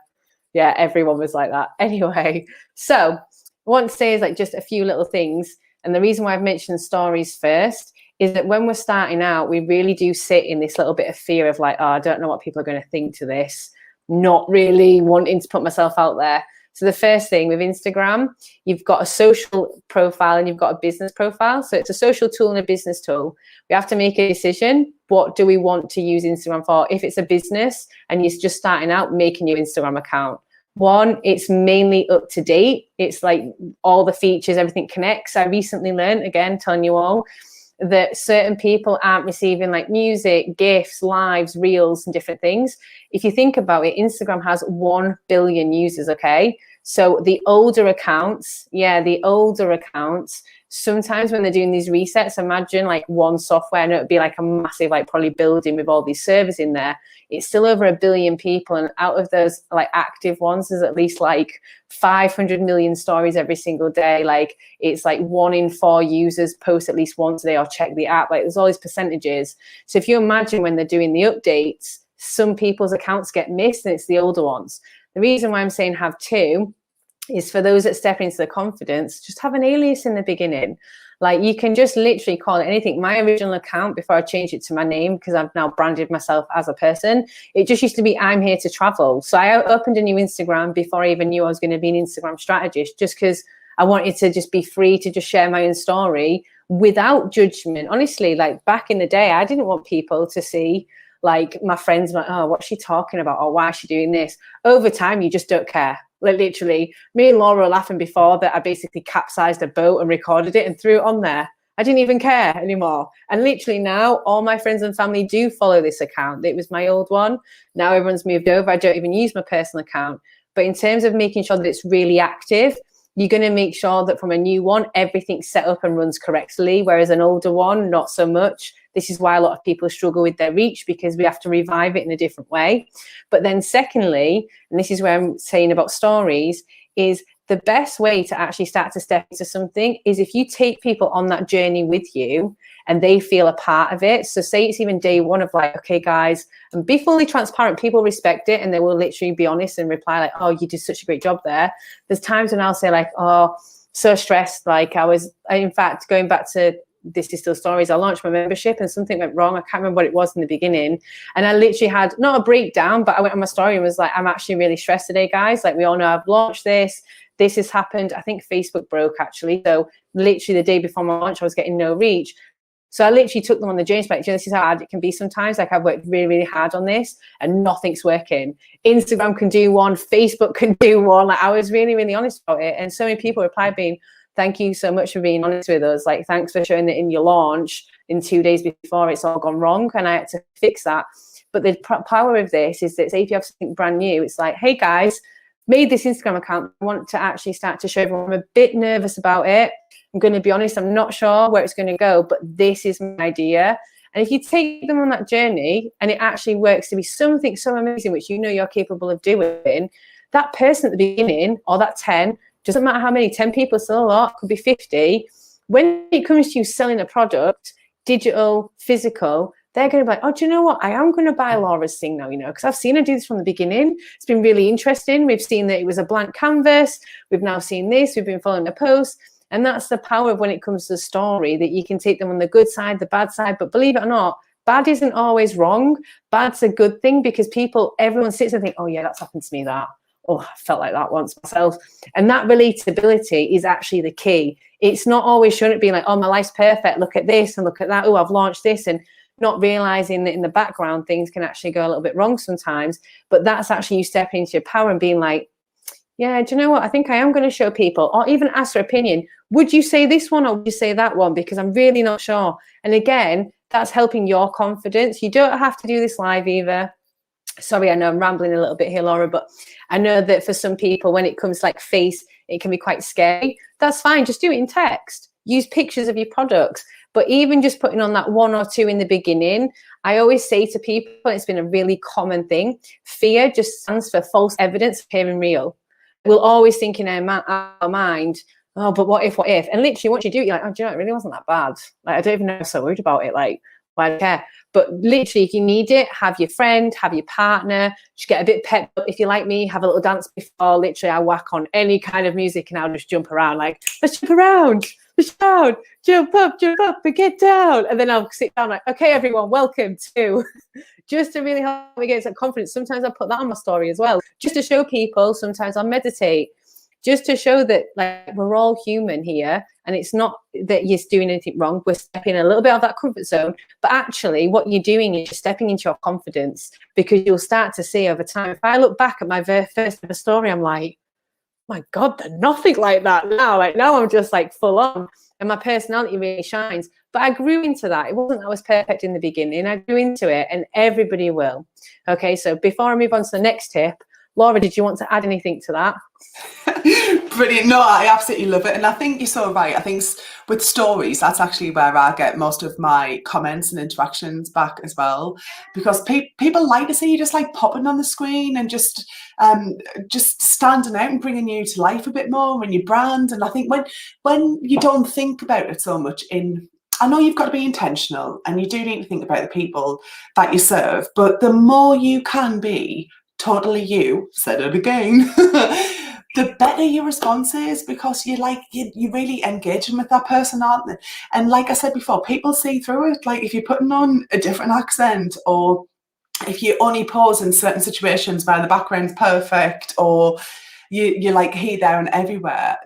Yeah, everyone was like that. Anyway, so I want to say is like just a few little things. And the reason why I've mentioned stories first is that when we're starting out, we really do sit in this little bit of fear of like, oh, I don't know what people are going to think to this, not really wanting to put myself out there. So the first thing with Instagram, you've got a social profile and you've got a business profile. So it's a social tool and a business tool. We have to make a decision. What do we want to use Instagram for? If it's a business and you're just starting out, make a new Instagram account. One, it's mainly up to date. It's like all the features, everything connects. I recently learned, again, telling you all, that certain people aren't receiving like music, gifts, lives, reels, and different things. If you think about it, Instagram has 1 billion users, okay? So the older accounts, sometimes when they're doing these resets, imagine like one software, and it would be like a massive, like probably building with all these servers in there. It's still over 1 billion people. And out of those like active ones, there's at least like 500 million stories every single day. Like it's like 1 in 4 users post at least once a day or check the app. Like there's all these percentages. So if you imagine when they're doing the updates, some people's accounts get missed and it's the older ones. The reason why I'm saying have 2 is for those that step into the confidence, just have an alias in the beginning. Like you can just literally call it anything. My original account, before I changed it to my name, because I've now branded myself as a person, it just used to be I'm here to travel. So I opened a new Instagram before I even knew I was going to be an Instagram strategist, just because I wanted to just be free to just share my own story without judgment. Honestly, like back in the day, I didn't want people to see like my friends like, oh, what's she talking about? Or why is she doing this? Over time, you just don't care. Like literally, me and Laura were laughing before that I basically capsized a boat and recorded it and threw it on there. I didn't even care anymore. And literally now, all my friends and family do follow this account. It was my old one. Now everyone's moved over. I don't even use my personal account. But in terms of making sure that it's really active, you're going to make sure that from a new one, everything's set up and runs correctly. Whereas an older one, not so much. This is why a lot of people struggle with their reach, because we have to revive it in a different way. But then secondly, and this is where I'm saying about stories, is the best way to actually start to step into something is if you take people on that journey with you and they feel a part of it. So say it's even day one of like, okay, guys, and be fully transparent. People respect it and they will literally be honest and reply like, oh, you did such a great job there. There's times when I'll say like, oh, so stressed. Like in fact, going back to This Is Still Stories, I launched my membership and something went wrong. I can't remember what it was in the beginning. And I literally had not a breakdown, but I went on my story and was like, I'm actually really stressed today, guys. Like, we all know I've launched this. This has happened. I think Facebook broke actually. So literally the day before my launch, I was getting no reach. So I literally took them on the journey. Like, this is how hard it can be sometimes. Like, I've worked really, really hard on this and nothing's working. Instagram can do one. Facebook can do one. Like, I was really, really honest about it. And so many people replied being, thank you so much for being honest with us. Like, thanks for showing that in your launch in 2 days before it's all gone wrong. And I had to fix that. But the power of this is that, say if you have something brand new, it's like, hey guys, made this Instagram account. I want to actually start to show everyone. I'm a bit nervous about it. I'm going to be honest, I'm not sure where it's going to go, but this is my idea. And if you take them on that journey and it actually works to be something so amazing, which you know you're capable of doing, that person at the beginning, or that 10, doesn't matter how many, 10 people, still a lot, could be 50. When it comes to you selling a product, digital, physical, they're going to be like, oh, do you know what? I am going to buy Laura's thing now, because I've seen her do this from the beginning. It's been really interesting. We've seen that it was a blank canvas. We've now seen this. We've been following the post. And that's the power of when it comes to the story, that you can take them on the good side, the bad side. But believe it or not, bad isn't always wrong. Bad's a good thing, because everyone sits and thinks, oh yeah, that's happened to me, that. Oh, I felt like that once myself. And that relatability is actually the key. It's not always showing it being like, oh, my life's perfect. Look at this and look at that. Oh, I've launched this. And not realizing that in the background, things can actually go a little bit wrong sometimes. But that's actually you stepping into your power and being like, yeah, do you know what? I think I am going to show people, or even ask their opinion. Would you say this one or would you say that one? Because I'm really not sure. And again, that's helping your confidence. You don't have to do this live either. Sorry, I know I'm rambling a little bit here, Laura, but I know that for some people, when it comes to like face, it can be quite scary. That's fine. Just do it in text. Use pictures of your products. But even just putting on that 1 or 2 in the beginning, I always say to people, it's been a really common thing, fear just stands for false evidence appearing real. We'll always think in our mind, oh, but what if? And literally once you do it, you're like, oh, do you know, it really wasn't that bad. Like, I don't even know, I'm so worried about it. Like, why do I care? But literally, if you need it, have your friend, have your partner, just get a bit pepped up. If you're like me, have a little dance before. Literally, I whack on any kind of music and I'll just jump around. Like, let's jump around, let's jump up and get down. And then I'll sit down like, okay, everyone, welcome to, just to really help me get some confidence. Sometimes I'll put that on my story as well, just to show people. Sometimes I'll meditate, just to show that like we're all human here, and it's not that you're doing anything wrong. We're stepping a little bit out of that comfort zone, but actually what you're doing is you're stepping into your confidence, because you'll start to see over time. If I look back at my very first ever story, I'm like, my God, they're nothing like that now. Like now I'm just like full on, and my personality really shines. But I grew into that. It wasn't that I was perfect in the beginning. I grew into it, and everybody will. Okay, so before I move on to the next tip, Laura, did you want to add anything to that? Brilliant. No, I absolutely love it. And I think you're so right. I think with stories, that's actually where I get most of my comments and interactions back as well, because people like to see you just like popping on the screen and just standing out and bringing you to life a bit more when you brand. And I think when you don't think about it so much I know you've got to be intentional and you do need to think about the people that you serve, but the more you can be totally you, said it again, the better your response is, because you're really engaging with that person, aren't they? And like I said before, people see through it. Like if you're putting on a different accent, or if you only pause in certain situations where the background's perfect, or you're like here, there and everywhere.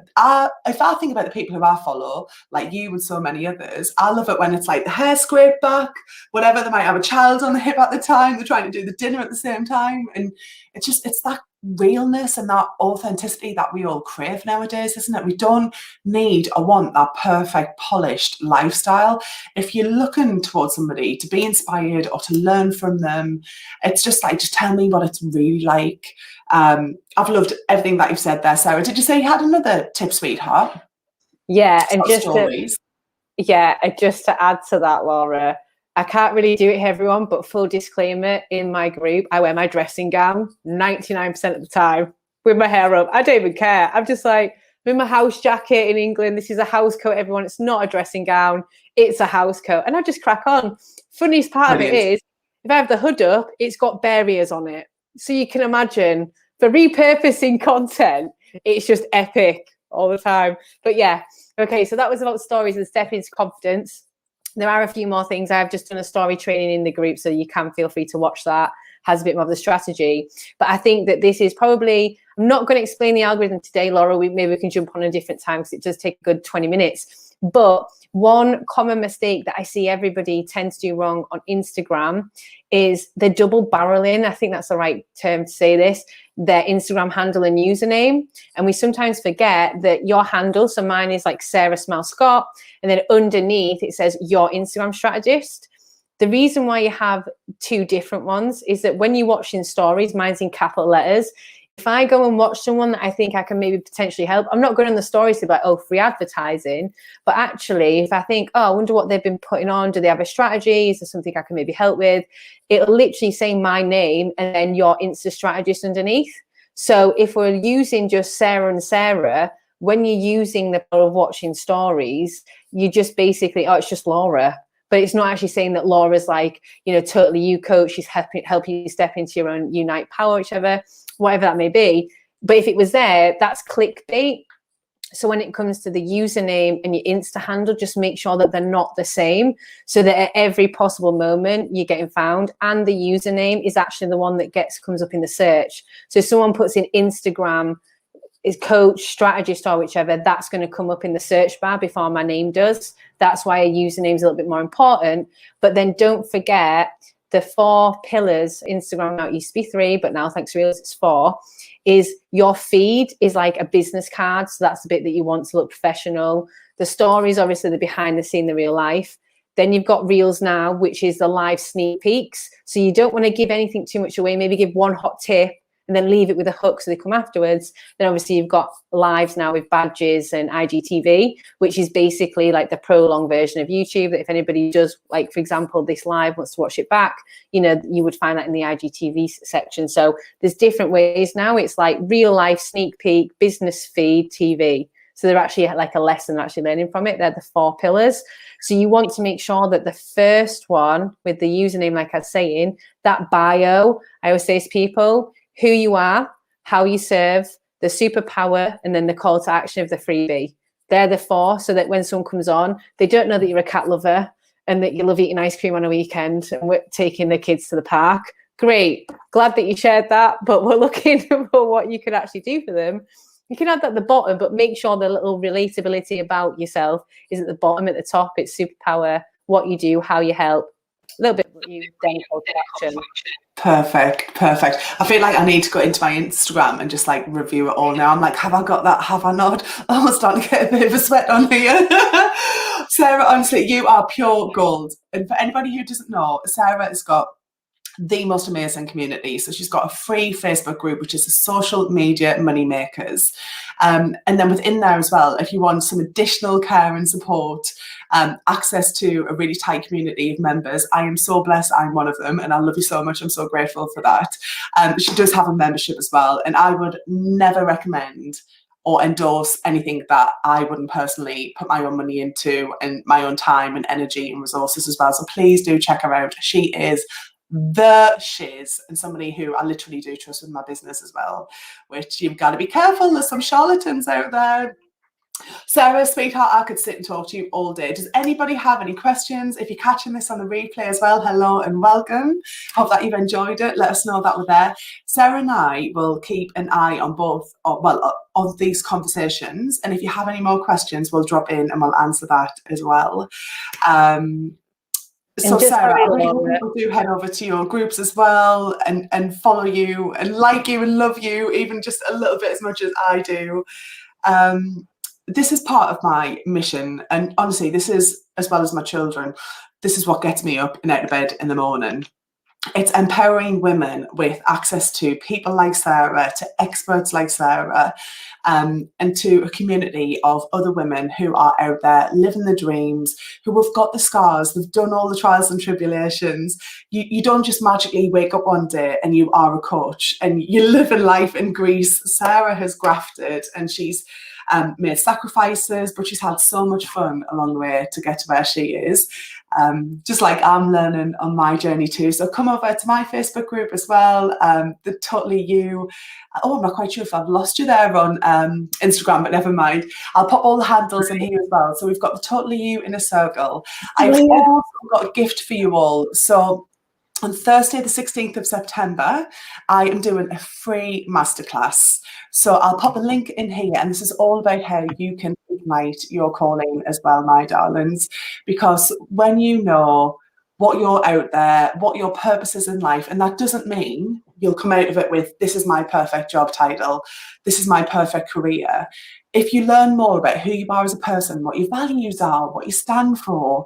If I think about the people who I follow, like you and so many others, I love it when it's like the hair scraped back, whatever, they might have a child on the hip at the time, they're trying to do the dinner at the same time. And it's that realness and that authenticity that we all crave nowadays, isn't it? We don't need or want that perfect, polished lifestyle. If you're looking towards somebody to be inspired or to learn from them, it's just like, just tell me what it's really like. I've loved everything that you've said there, Sarah. Did you say you had another tip, sweetheart? Yeah, and just to add to that, Laura, I can't really do it here, everyone, but full disclaimer, in my group, I wear my dressing gown 99% of the time with my hair up. I don't even care. I'm just like, I'm in my house jacket in England. This is a house coat, everyone. It's not a dressing gown. It's a house coat. And I just crack on. Funniest part of it is, if I have the hood up, it's got bear ears on it. So you can imagine, for repurposing content, it's just epic all the time. But yeah, okay, so that was about stories and stepping into confidence. There are a few more things. I've just done a story training in the group, so you can feel free to watch that. Has a bit more of the strategy. But I think that this is probably, I'm not going to explain the algorithm today, Laura. Maybe we can jump on a different time because it does take a good 20 minutes. But one common mistake that I see everybody tends to do wrong on Instagram is the double barreling. I think that's the right term to say this, their Instagram handle and username. And we sometimes forget that your handle, so mine is like Sara Smell Scott, and then underneath it says your Instagram strategist. The reason why you have two different ones is that when you're watching stories, mine's in capital letters. If I go and watch someone that I think I can maybe potentially help, I'm not going on the stories to be like, oh, free advertising. But actually, if I think, oh, I wonder what they've been putting on. Do they have a strategy? Is there something I can maybe help with? It'll literally say my name and then your Insta strategist underneath. So if we're using just Sara and Sara, when you're using the power of watching stories, you just basically, oh, it's just Laura. But it's not actually saying that Laura's like, you know, totally you coach. She's helping you step into your own unite power, whatever that may be. But if it was there, that's clickbait. So when it comes to the username and your Insta handle, just make sure that they're not the same, so that at every possible moment you're getting found, and the username is actually the one that comes up in the search. So if someone puts in Instagram is coach, strategist, or whichever, that's going to come up in the search bar before my name does. That's why a username is a little bit more important. But then don't forget the 4 pillars. Instagram now, it used to be 3, but now thanks to Reels it's 4. Is your feed is like a business card. So that's the bit that you want to look professional. The stories, obviously, the behind the scene, the real life. Then you've got Reels now, which is the live sneak peeks. So you don't want to give anything too much away. Maybe give one hot tip and then leave it with a hook so they come afterwards. Then obviously you've got lives now with badges and IGTV, which is basically like the prolonged version of YouTube, that if anybody does, like, for example, this live wants to watch it back, you know, you would find that in the IGTV section. So there's different ways now. It's like real life, sneak peek, business feed, TV. So they're actually like a lesson, actually learning from it. They're the 4 pillars. So you want to make sure that the first one with the username, like I was saying, that bio, I always say to people, who you are, how you serve, the superpower, and then the call to action of the freebie. They're the 4, so that when someone comes on, they don't know that you're a cat lover and that you love eating ice cream on a weekend and taking the kids to the park. Great. Glad that you shared that, but we're looking for what you could actually do for them. You can add that at the bottom, but make sure the little relatability about yourself is at the bottom. At the top, it's superpower, what you do, how you help, a little bit of what you then call to action. Perfect. I feel like I need to go into my Instagram and just like review it all now. I'm like, have I got that? Have I not? Oh, I'm starting to get a bit of a sweat on here. Sara, honestly, you are pure gold. And for anybody who doesn't know, Sara has got the most amazing community. So she's got a free Facebook group, which is the social media money makers. And then within there as well, if you want some additional care and support, access to a really tight community of members. I am so blessed I'm one of them, and I love you so much. I'm so grateful for that. She does have a membership as well, and I would never recommend or endorse anything that I wouldn't personally put my own money into, and my own time and energy and resources as well. So please do check her out. She is the shiz, and somebody who I literally do trust with my business as well, which you've got to be careful. There's some charlatans out there. Sara, sweetheart, I could sit and talk to you all day. Does anybody have any questions? If you're catching this on the replay as well, hello and welcome. Hope that you've enjoyed it. Let us know that we're there. Sara and I will keep an eye on both, on these conversations. And if you have any more questions, we'll drop in and we'll answer that as well. So Sara, I really hope people do head over to your groups as well and follow you and like you and love you, even just a little bit as much as I do. This is part of my mission, and honestly, this is, as well as my children, this is what gets me up and out of bed in the morning. it's empowering women with access to people like Sara, to experts like Sara, and to a community of other women who are out there living the dreams, who have got the scars, they've done all the trials and tribulations. You don't just magically wake up one day and you are a coach and you live a life in Greece. Sara has grafted and she's made sacrifices, but she's had so much fun along the way to get to where she is. Just like I'm learning on my journey too. So come over to my Facebook group as well, the Totally You. Oh, I'm not quite sure if I've lost you there on Instagram, but never mind. I'll put all the handles in here as well. So we've got the Totally You in a circle. I've also got a gift for you all. So on Thursday, the 16th of September, I am doing a free masterclass. So I'll pop a link in here, and this is all about how you can ignite your calling as well, my darlings. Because when you know what you're out there, what your purpose is in life, and that doesn't mean you'll come out of it with, this is my perfect job title, this is my perfect career. If you learn more about who you are as a person, what your values are, what you stand for,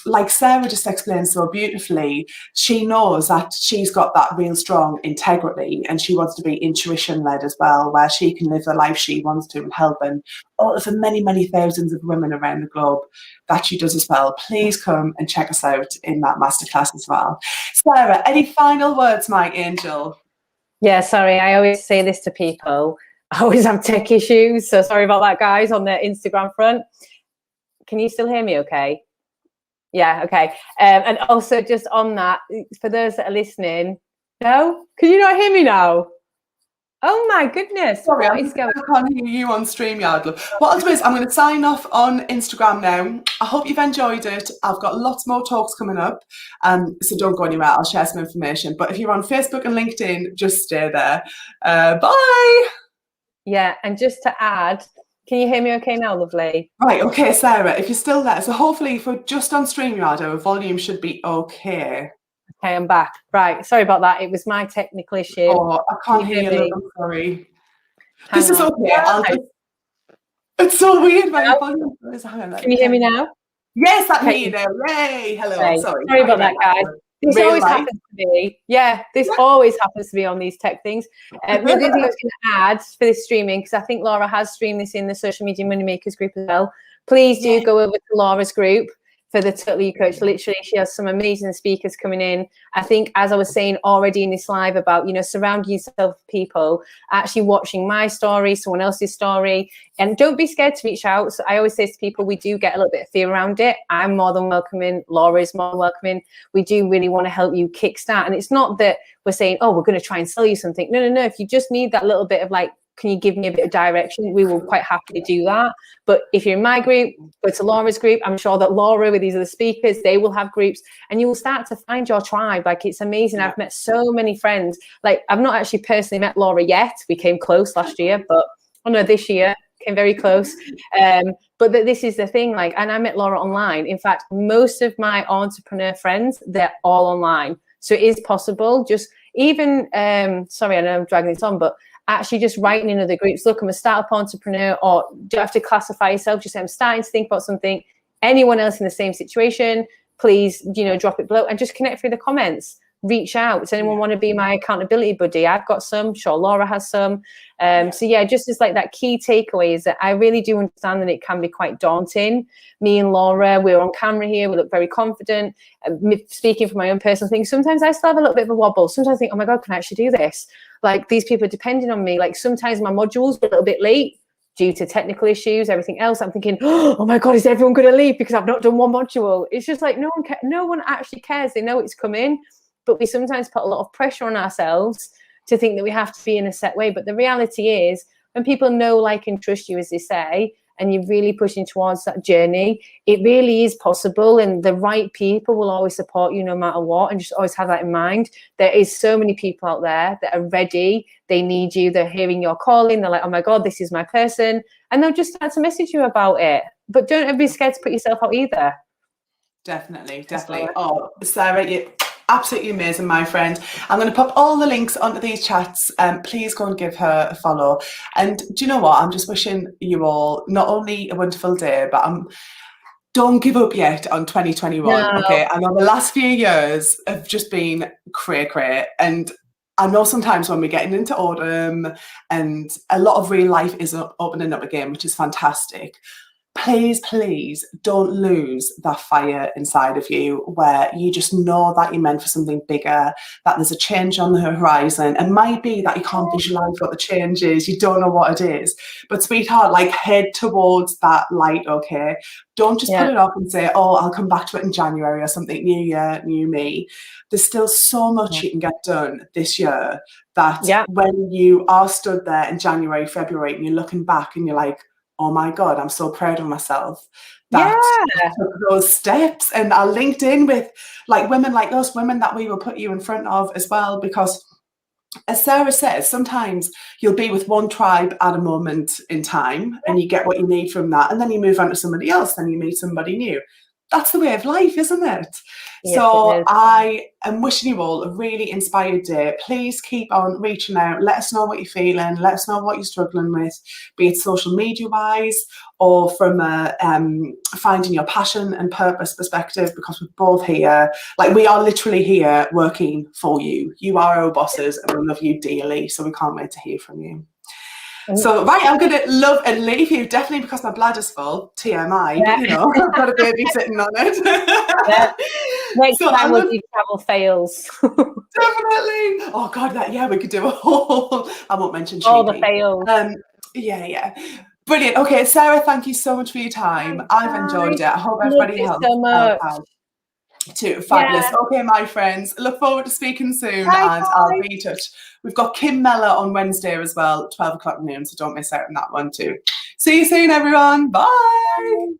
like Sara just explained so beautifully, she knows that she's got that real strong integrity and she wants to be intuition-led as well, where she can live the life she wants to and help and all of the many, many thousands of women around the globe that she does as well. Please come and check us out in that masterclass as well. Sara, any final words, my angel? Yeah, sorry, I always say this to people. I always have tech issues, so sorry about that, guys, on the Instagram front. Can you still hear me okay? Yeah, okay. And also just on that, for those that are listening, no? Can you not hear me now? Oh my goodness. Sorry, I can't hear you on StreamYard. Look. What I'll do is I'm going to sign off on Instagram now. I hope you've enjoyed it. I've got lots more talks coming up, so don't go anywhere. I'll share some information. But if you're on Facebook and LinkedIn, just stay there. Bye. Yeah, and just to add, can you hear me okay now, lovely? Right, okay, Sara, if you're still there, so hopefully if we're just on StreamYard, our volume should be okay. Okay, I'm back. Right, sorry about that. It was my technical issue. Oh, I can't hear you. I'm sorry. This is okay. It's so weird. My volume is Can you hear me now? Yes, I hear you now. Yay! Hello. Okay. Sorry Sorry about that, guys. This always happens to me. Yeah, this always happens to me on these tech things. The other thing I was going to add for this streaming, because I think Laura has streamed this in the Social Media Moneymakers group as well. Please do go over to Laura's group for the Totally You Coach. Literally, she has some amazing speakers coming in. I think, as I was saying already in this live about, you know, surrounding yourself with people, actually watching my story, someone else's story, and don't be scared to reach out. So I always say to people, we do get a little bit of fear around it. I'm more than welcoming. Laura is more than welcoming. We do really want to help you kickstart. And it's not that we're saying, oh, we're going to try and sell you something. No. If you just need that little bit of like, can you give me a bit of direction? We will quite happily do that. But if you're in my group, go to Laura's group. I'm sure that Laura with these other speakers, they will have groups and you will start to find your tribe. Like, it's amazing. I've met so many friends. Like, I've not actually personally met Laura yet. We came close last year, but this year came very close. But this is the thing, like, and I met Laura online. In fact, most of my entrepreneur friends, they're all online. So it is possible. Just even, sorry, I know I'm dragging this on, but actually just writing in other groups, look, I'm a startup entrepreneur, or do you have to classify yourself? Just say, I'm starting to think about something. Anyone else in the same situation, please, you know, drop it below and just connect through the comments. Reach out. Does anyone want to be my accountability buddy? I've got some. Sure, Laura has some. So yeah, just as like that key takeaway is that I really do understand that it can be quite daunting. Me and Laura, we're on camera here. We look very confident. Speaking from my own personal thing, sometimes I still have a little bit of a wobble. Sometimes I think, oh my God, can I actually do this? Like, these people are depending on me. Like, sometimes my modules are a little bit late due to technical issues, everything else. I'm thinking, oh my God, is everyone going to leave because I've not done one module? It's just like, no one actually cares. They know it's coming, but we sometimes put a lot of pressure on ourselves to think that we have to be in a set way. But the reality is, when people know, like, and trust you, as they say, and you're really pushing towards that journey, it really is possible. And the right people will always support you no matter what. And just always have that in mind. There is so many people out there that are ready. They need you. They're hearing your calling. They're like, oh my God, this is my person. And they'll just start to message you about it. But don't ever be scared to put yourself out either. Definitely. Oh, Sara, you're absolutely amazing, my friend. I'm going to pop all the links onto these chats. Please go and give her a follow. And do you know what? I'm just wishing you all not only a wonderful day, but don't give up yet on 2021. No. Okay, I know the last few years have just been cray, and I know sometimes when we're getting into autumn and a lot of real life is opening up again, which is fantastic. Please don't lose that fire inside of you where you just know that you're meant for something bigger, that there's a change on the horizon. It might be that you can't visualize what the change is, you don't know what it is. But sweetheart, like, head towards that light, okay? Don't just put it off and say, oh, I'll come back to it in January or something, new year, new me. There's still so much you can get done this year that when you are stood there in January, February, and you're looking back and you're like, oh my God, I'm so proud of myself that I took those steps. And I linked in with like women like us, women that we will put you in front of as well, because as Sarah says, sometimes you'll be with one tribe at a moment in time and you get what you need from that. And then you move on to somebody else, then you meet somebody new. That's the way of life, isn't it? Yes, so it is. I am wishing you all a really inspired day. Please keep on reaching out. Let us know what you're feeling. Let us know what you're struggling with, be it social media wise or from a finding your passion and purpose perspective, because we're both here. Like, we are literally here working for you. You are our bosses and we love you dearly. So we can't wait to hear from you. So, right, I'm going to love and leave you, definitely because my bladder's full, TMI, but, you know, I've got a baby sitting on it. Next time we'll do travel fails. Definitely. Oh, God, we could do a whole, I won't mention all the fails. Yeah. Brilliant. Okay, Sarah, thank you so much for your time. I've enjoyed it. I hope everybody helped out. Too fabulous. Okay, my friends, look forward to speaking soon. And I'll be in touch. We've got Kim Mella on Wednesday as well, 12 o'clock noon, so don't miss out on that one too. See you soon, everyone. Bye.